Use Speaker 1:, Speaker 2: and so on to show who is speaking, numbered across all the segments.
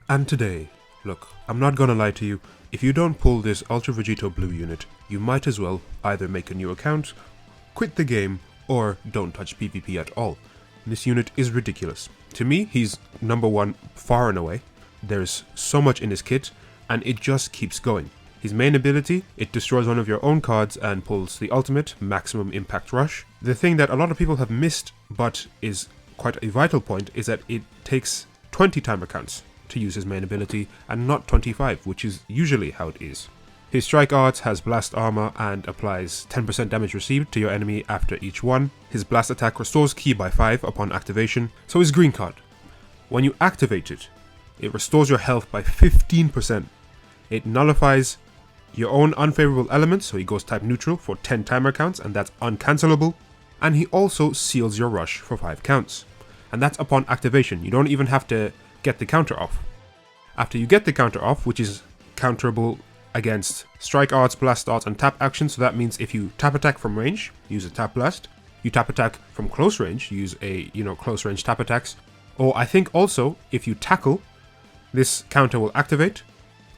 Speaker 1: And today, look, I'm not gonna lie to you, if you don't pull this Ultra Vegito Blue unit, you might as well either make a new account, quit the game, or don't touch PvP at all. This unit is ridiculous. To me, he's number one far and away. There's so much in his kit, and it just keeps going. His main ability, it destroys one of your own cards and pulls the ultimate, Maximum Impact Rush. The thing that a lot of people have missed, but is quite a vital point, is that it takes 20 timer counts to use his main ability, and not 25, which is usually how it is. His strike art has blast armor and applies 10% damage received to your enemy after each one. His blast attack restores ki by 5 upon activation. So his green card, when you activate it, it restores your health by 15%. It nullifies your own unfavorable elements, so he goes type neutral for 10 timer counts, and that's uncancelable. And he also seals your rush for 5 counts. And that's upon activation. You don't even have to get the counter off. After you get the counter off, which is counterable against strike arts, blast arts, and tap actions, so that means if you tap attack from range, use a tap blast. You tap attack from close range, use a, close range tap attacks. Or I think also, if you tackle, this counter will activate.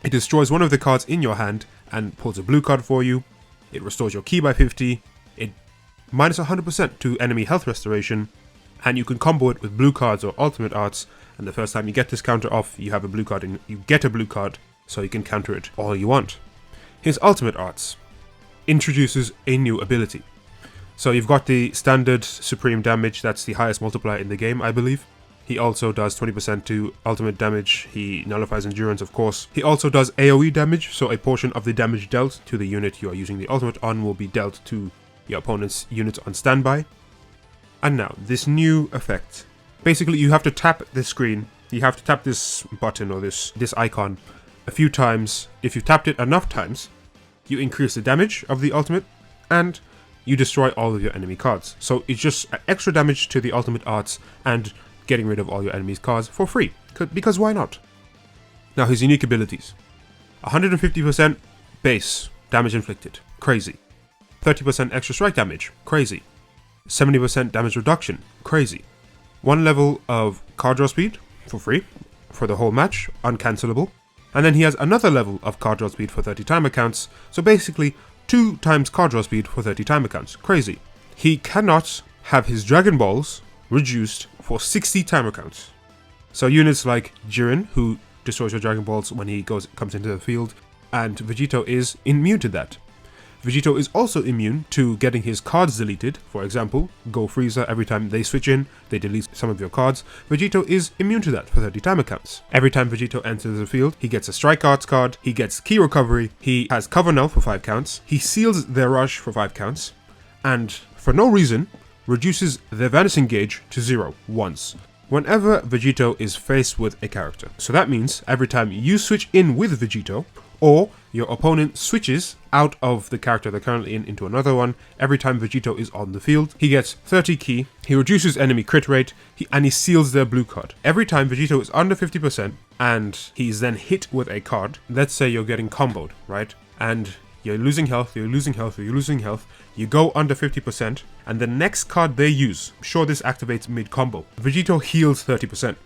Speaker 1: It destroys one of the cards in your hand and pulls a blue card for you. It restores your ki by 50. It minus 100% to enemy health restoration. And you can combo it with blue cards or ultimate arts. And the first time you get this counter off, you have a blue card, and you get a blue card, so you can counter it all you want. His ultimate arts introduces a new ability. So you've got the standard supreme damage, that's the highest multiplier in the game, I believe. He also does 20% to ultimate damage. He nullifies endurance, of course. He also does AoE damage, so a portion of the damage dealt to the unit you are using the ultimate on will be dealt to your opponent's units on standby. And now, this new effect. Basically, you have to tap the screen. You have to tap this button or this icon a few times. If you've tapped it enough times, you increase the damage of the ultimate, and you destroy all of your enemy cards. So it's just extra damage to the ultimate arts and getting rid of all your enemy's cards for free. Because why not? Now, his unique abilities. 150% base damage inflicted. Crazy. 30% extra strike damage. Crazy. 70% damage reduction. Crazy. 1 level of card draw speed for free for the whole match. Uncancelable. And then he has another level of card draw speed for 30 timer counts. So basically 2 times card draw speed for 30 timer counts. Crazy. He cannot have his Dragon Balls reduced for 60 timer counts. So units like Jiren, who destroys your Dragon Balls when he comes into the field, and Vegito is immune to that. Vegito is also immune to getting his cards deleted. For example, Go Frieza, every time they switch in, they delete some of your cards. Vegito is immune to that for 30 timer counts. Every time Vegito enters the field, he gets a Strike Arts card, he gets Ki Recovery, he has Cover Null for 5 counts, he seals their rush for 5 counts, and for no reason, reduces their Vanishing Gauge to 0 once, whenever Vegito is faced with a character. So that means every time you switch in with Vegito, or your opponent switches out of the character they're currently in into another one, every time Vegito is on the field, he gets 30 ki, he reduces enemy crit rate, and he seals their blue card. Every time Vegito is under 50% and he's then hit with a card, let's say you're getting comboed, right? And you're losing health, you're losing health, you're losing health, you go under 50%, and the next card they use, I'm sure this activates mid-combo, Vegito heals 30%.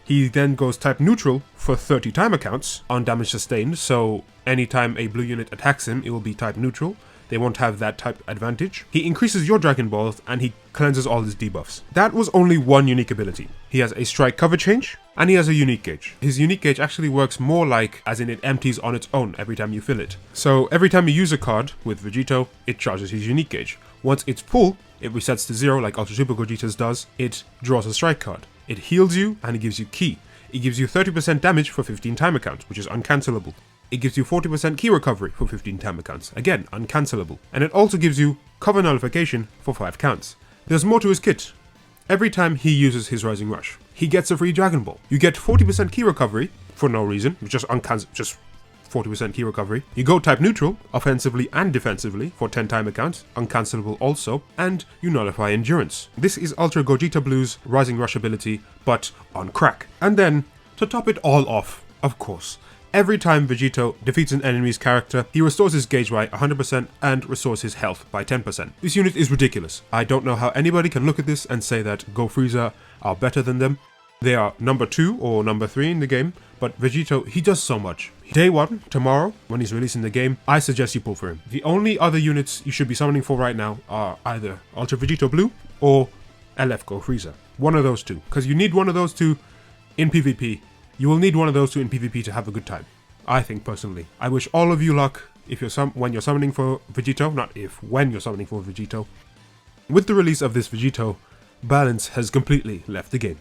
Speaker 1: He then goes type neutral for 30 timer counts on damage sustained, so anytime a blue unit attacks him, it will be type neutral. They won't have that type advantage. He increases your Dragon Balls and he cleanses all his debuffs. That was only one unique ability. He has a strike cover change and he has a unique gauge. His unique gauge actually works more like, as in it empties on its own every time you fill it. So every time you use a card with Vegito, it charges his unique gauge. Once it's full, it resets to 0 like Ultra Super Gogeta's does. It draws a strike card. It heals you and it gives you ki. It gives you 30% damage for 15 timer counts, which is uncancelable. It gives you 40% ki recovery for 15 timer counts, again uncancelable. And it also gives you cover nullification for 5 counts. There's more to his kit. Every time he uses his Rising Rush, he gets a free Dragon Ball. You get 40% ki recovery for no reason, just 40% ki recovery. You go type neutral, offensively and defensively for 10 timer counts, uncancelable also, and you nullify endurance. This is Ultra Gogeta Blue's Rising Rush ability, but on crack. And then, to top it all off, of course, every time Vegito defeats an enemy's character, he restores his gauge by 100% and restores his health by 10%. This unit is ridiculous. I don't know how anybody can look at this and say that Go Frieza are better than them. They are number 2 or number 3 in the game, but Vegito, he does so much. Day 1, tomorrow, when he's releasing the game, I suggest you pull for him. The only other units you should be summoning for right now are either Ultra Vegito Blue or LF Go Frieza. One of those two, because you need one of those two in PvP. You will need one of those two in PvP to have a good time, I think personally. I wish all of you luck if you're when you're summoning for Vegito, not if, when you're summoning for Vegito. With the release of this Vegito, balance has completely left the game.